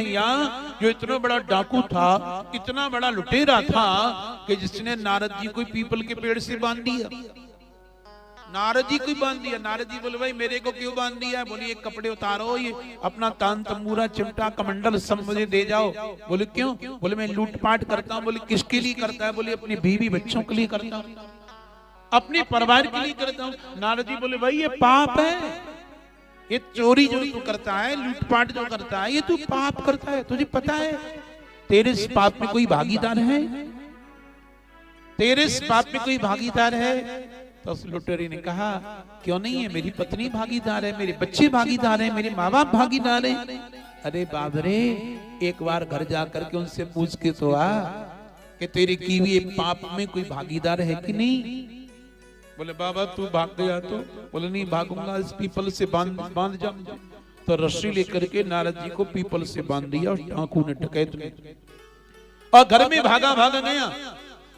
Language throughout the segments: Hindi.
यहाँ जो इतना बड़ा डाकू था, इतना बड़ा लुटेरा था कि जिसने नारद जी को पीपल के पेड़ से बांध दिया। नारद जी को बांध दिया। नारद जी बोले भाई मेरे को क्यों बांध दिया? बोले ये कपड़े उतारो, ये अपना तान तंबूरा चिमटा कमंडल सब मुझे दे जाओ। बोले क्यों? बोले मैं लूटपाट करता हूँ। बोले किसके लिए करता है? बोले अपनी बीवी बच्चों के लिए करता हूँ, अपने परिवार के लिए करता हूँ। नारद जी बोले भाई ये पाप है, ये चोरी जो तू करता है, लूटपाट जो करता है, ये तू पाप करता है। तुझे पता है तेरे इस पाप में कोई भागीदार है? तेरे इस पाप में कोई भागीदार है? तो उस लुटेरे ने कहा क्यों नहीं है, मेरी पत्नी भागीदार है, मेरे बच्चे भागीदार है, मेरे माँ बाप भागीदार है। अरे बाबरे, एक बार घर जाकर के उनसे पूछ के तो आ कि तेरे की हुए पाप में कोई भागीदार है कि नहीं। बोले बाबा तू भाग गया तो? बोले नहीं भागूंगा, इस पीपल से बांध जा। तो रस्सी लेकर के नारद जी को पीपल से बांध दिया और डाकू ने, डकैत ने, और घर में भागा गया।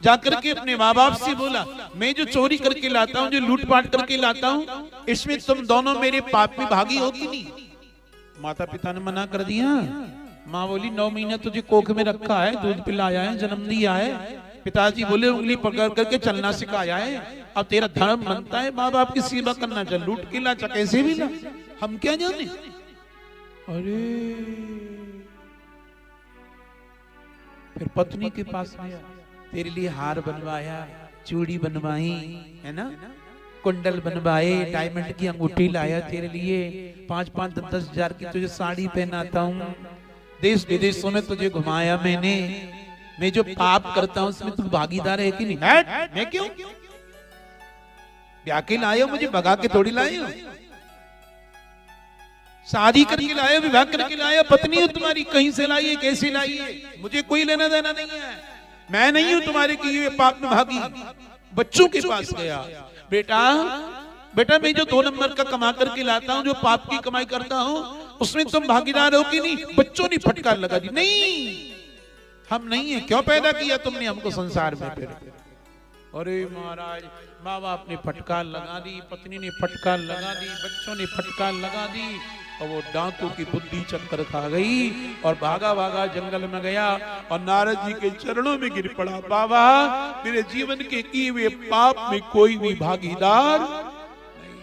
जाकर के अपने माँ बाप से बोला मैं जो चोरी करके लाता हूँ, जो लूटपाट करके लाता हूँ, इसमें तुम दोनों मेरे पाप में भागी हो कि नहीं? माता पिता ने मना कर दिया। माँ बोली 9 महीने तुझे कोख में रखा है, दूध पिलाया है, जन्म दिया है। पिताजी बोले उंगली पकड़ करके चलना सिखाया है। अब तेरा धर्म बनता है माँ बाप की सेवा करना, चल लूट के ला, कैसे भी ला, हम क्या जाने। अरे फिर पत्नी के पास आया, तेरे लिए हार बनवाया, चूड़ी बनवाई है ना, कुंडल बनवाए, डायमंड की अंगूठी लाया तेरे लिए, 5-5, 10 हजार की तुझे साड़ी पहनाता हूँ, देश विदेशों में तुझे घुमाया मैंने। मैं जो पाप करता हूँ उसमें तू भागीदार है कि नहीं? मैं क्यों? ब्याह के लाए हो, मुझे भगा के थोड़ी लाए हो, शादी करके लाए हो, विवाह करके लाए हो। पत्नी हो तुम्हारी, कहीं से लाई है, कैसे लाई है, मुझे कोई लेना देना नहीं है। मैं नहीं हूं तुम्हारे की ये पाप में भागी। बच्चों के पास गया, बेटा मैं जो 2 नंबर का कमा करके लाता हूं, जो पाप की कमाई करता हूं, उसमें तुम भागीदार हो कि नहीं? बच्चों ने फटकार लगा दी, नहीं हम नहीं है। क्यों पैदा किया तुमने हमको संसार में? फिर अरे महाराज, माँ बाप ने फटकार लगा दी, पत्नी ने फटकार लगा दी, बच्चों ने फटकार लगा दी, और वो डाकू की बुद्धि चक्कर खा गई और भागा जंगल में गया और नारद जी के चरणों में गिर पड़ा। बाबा मेरे जीवन के किए हुए पाप में कोई भी भागीदार नहीं,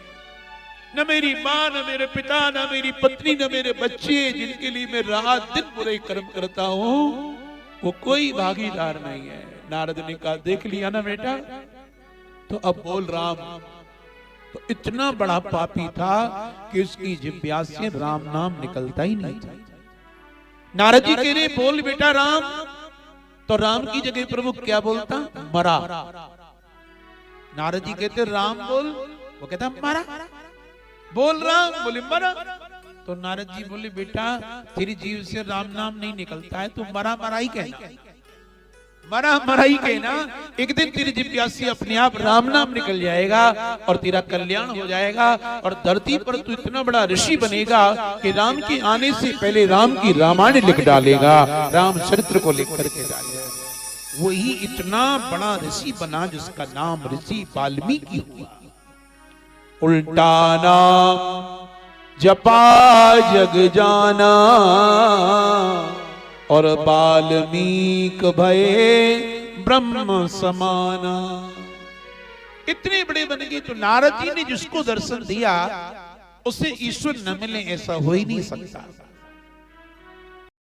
न मेरी माँ, न मेरे पिता, न मेरी पत्नी, न मेरे बच्चे, जिनके लिए मैं रात दिन बुरे कर्म करता हूँ, वो कोई भागीदार नहीं है। नारद ने कहा देख लिया ना बेटा, तो अब बोल राम। तो इतना बड़ा पापी था कि उसकी जिह्वा से राम नाम निकलता ही नहीं था। नारद जी कह रहे बोल बेटा राम, तो राम की जगह प्रभु क्या बोलता? मरा। नारद जी कहते राम बोल, वो कहता मरा। बोल राम, बोले मरा। तो नारद जी बोले बेटा तेरी जीव से राम नाम नहीं निकलता है, तू मरा ही कहना, मरा ही कहना। एक दिन तेरी जिह्वा से अपने आप राम नाम निकल जाएगा और तेरा कल्याण हो जाएगा, और धरती पर तू इतना बड़ा ऋषि बनेगा कि राम के आने से पहले राम की रामायण लिख डालेगा, राम चरित्र को लिख करके डालेगा। वही इतना बड़ा ऋषि बना जिसका नाम ऋषि वाल्मीकि हुआ। उल्टा नाम जपा जग जाना और वाल्मीक भये ब्रह्म समाना। इतने बड़े बन गए। तो नारद जी ने जिसको दर्शन दिया उसे ईश्वर न मिले ऐसा हो ही नहीं सकता।